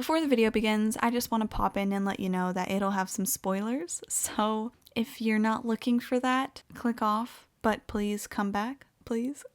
Before the video begins, I just want to pop in and let you know that it'll have some spoilers, so if you're not looking for that, click off, but please come back, please.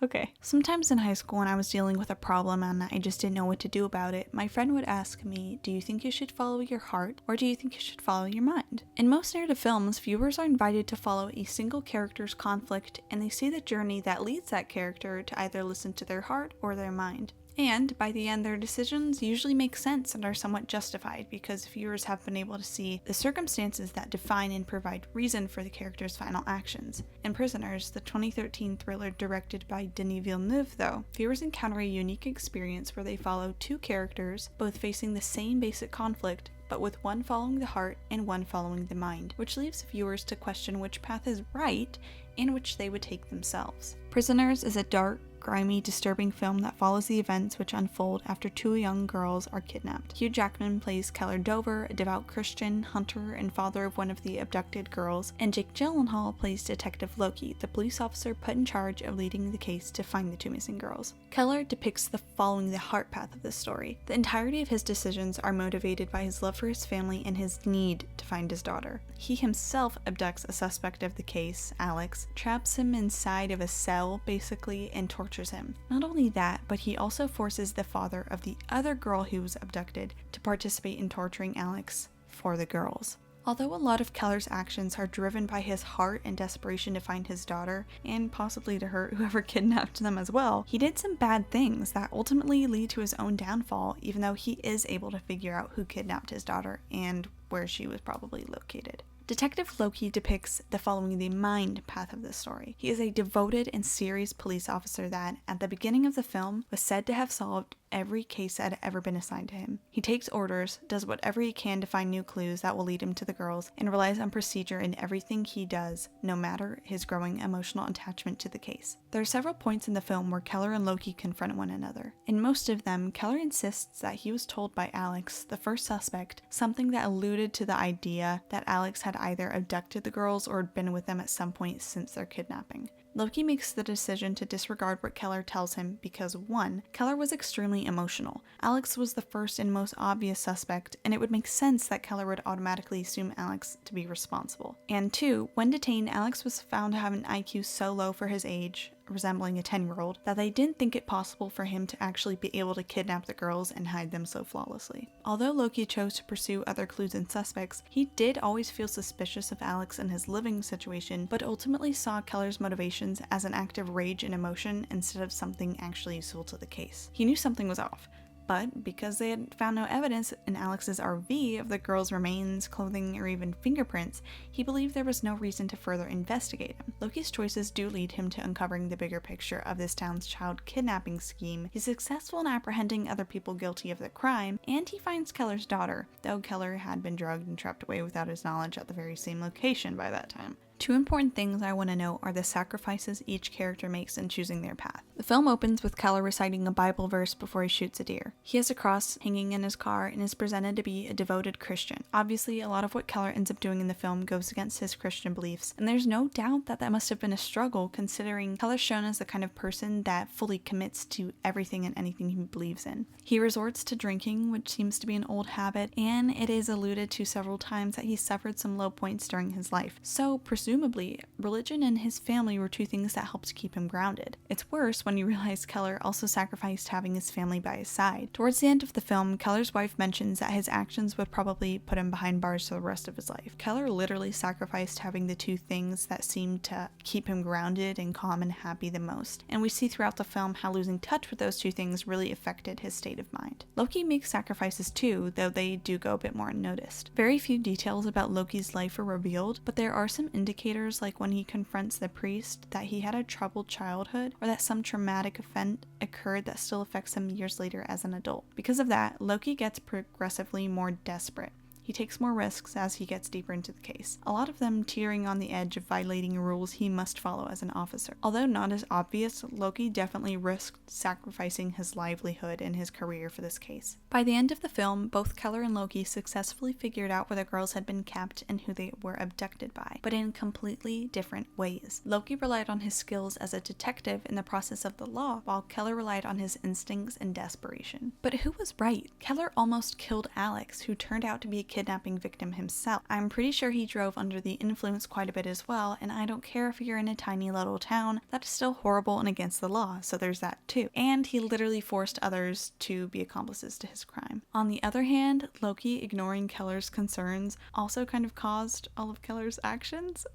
Okay. Sometimes in high school when I was dealing with a problem and I just didn't know what to do about it, my friend would ask me, do you think you should follow your heart or do you think you should follow your mind? In most narrative films, viewers are invited to follow a single character's conflict and they see the journey that leads that character to either listen to their heart or their mind. And by the end, their decisions usually make sense and are somewhat justified because viewers have been able to see the circumstances that define and provide reason for the character's final actions. In Prisoners, the 2013 thriller directed by Denis Villeneuve, though, viewers encounter a unique experience where they follow two characters, both facing the same basic conflict, but with one following the heart and one following the mind, which leaves viewers to question which path is right and which they would take themselves. Prisoners is a dark, grimy, disturbing film that follows the events which unfold after two young girls are kidnapped. Hugh Jackman plays Keller Dover, a devout Christian, hunter, and father of one of the abducted girls, and Jake Gyllenhaal plays Detective Loki, the police officer put in charge of leading the case to find the two missing girls. Keller depicts the following the heart path of this story. The entirety of his decisions are motivated by his love for his family and his need to find his daughter. He himself abducts a suspect of the case, Alex, traps him inside of a cell, basically, and tortures him. Not only that, but he also forces the father of the other girl who was abducted to participate in torturing Alex for the girls. Although a lot of Keller's actions are driven by his heart and desperation to find his daughter, and possibly to hurt whoever kidnapped them as well, he did some bad things that ultimately lead to his own downfall, even though he is able to figure out who kidnapped his daughter and where she was probably located. Detective Loki depicts the following the mind path of this story. He is a devoted and serious police officer that, at the beginning of the film, was said to have solved every case that had ever been assigned to him. He takes orders, does whatever he can to find new clues that will lead him to the girls, and relies on procedure in everything he does, no matter his growing emotional attachment to the case. There are several points in the film where Keller and Loki confront one another. In most of them, Keller insists that he was told by Alex, the first suspect, something that alluded to the idea that Alex had either abducted the girls or had been with them at some point since their kidnapping. Loki makes the decision to disregard what Keller tells him because 1. Keller was extremely emotional. Alex was the first and most obvious suspect, and it would make sense that Keller would automatically assume Alex to be responsible. And 2. When detained, Alex was found to have an IQ so low for his age, resembling a 10-year-old, that they didn't think it possible for him to actually be able to kidnap the girls and hide them so flawlessly. Although Loki chose to pursue other clues and suspects, he did always feel suspicious of Alex and his living situation, but ultimately saw Keller's motivations as an act of rage and emotion instead of something actually useful to the case. He knew something was off. But because they had found no evidence in Alex's RV of the girls' remains, clothing, or even fingerprints, he believed there was no reason to further investigate him. Loki's choices do lead him to uncovering the bigger picture of this town's child kidnapping scheme. He's successful in apprehending other people guilty of the crime, and he finds Keller's daughter, though Keller had been drugged and trapped away without his knowledge at the very same location by that time. Two important things I want to note are the sacrifices each character makes in choosing their path. The film opens with Keller reciting a Bible verse before he shoots a deer. He has a cross hanging in his car and is presented to be a devoted Christian. Obviously, a lot of what Keller ends up doing in the film goes against his Christian beliefs, and there's no doubt that that must have been a struggle considering Keller's shown as the kind of person that fully commits to everything and anything he believes in. He resorts to drinking, which seems to be an old habit, and it is alluded to several times that he suffered some low points during his life. So, presumably, religion and his family were two things that helped keep him grounded. It's worse when you realize Keller also sacrificed having his family by his side. Towards the end of the film, Keller's wife mentions that his actions would probably put him behind bars for the rest of his life. Keller literally sacrificed having the two things that seemed to keep him grounded and calm and happy the most, and we see throughout the film how losing touch with those two things really affected his state of mind. Loki makes sacrifices too, though they do go a bit more unnoticed. Very few details about Loki's life are revealed, but there are some indicators like when he confronts the priest that he had a troubled childhood or that some traumatic event occurred that still affects him years later as an adult. Because of that, Loki gets progressively more desperate. He takes more risks as he gets deeper into the case, a lot of them teetering on the edge of violating rules he must follow as an officer. Although not as obvious, Loki definitely risked sacrificing his livelihood and his career for this case. By the end of the film, both Keller and Loki successfully figured out where the girls had been kept and who they were abducted by, but in completely different ways. Loki relied on his skills as a detective in the process of the law, while Keller relied on his instincts and desperation. But who was right? Keller almost killed Alex, who turned out to be a kidnapping victim himself. I'm pretty sure he drove under the influence quite a bit as well, and I don't care if you're in a tiny little town, that is still horrible and against the law, so there's that too. And he literally forced others to be accomplices to his crime. On the other hand, Loki ignoring Keller's concerns also kind of caused all of Keller's actions.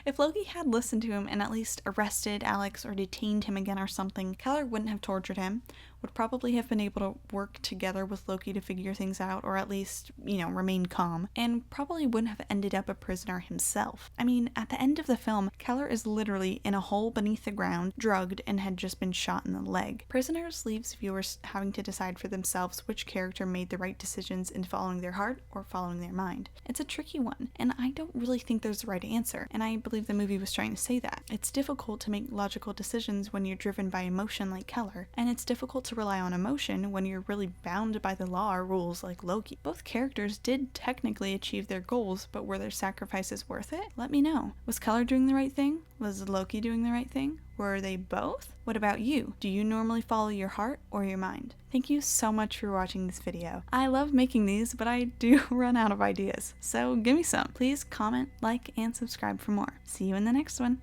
If Loki had listened to him and at least arrested Alex or detained him again or something, Keller wouldn't have tortured him, would probably have been able to work together with Loki to figure things out, or at least, remain calm, and probably wouldn't have ended up a prisoner himself. I mean, at the end of the film, Keller is literally in a hole beneath the ground, drugged, and had just been shot in the leg. Prisoners leaves viewers having to decide for themselves which character made the right decisions in following their heart or following their mind. It's a tricky one, and I don't really think there's the right answer, and I believe the movie was trying to say that. It's difficult to make logical decisions when you're driven by emotion like Keller, and it's difficult to rely on emotion when you're really bound by the law or rules like Loki. Both characters did technically achieve their goals, but were their sacrifices worth it? Let me know. Was Keller doing the right thing? Was Loki doing the right thing? Were they both? What about you? Do you normally follow your heart or your mind? Thank you so much for watching this video. I love making these, but I do run out of ideas, so give me some. Please comment, like, and subscribe for more. See you in the next one.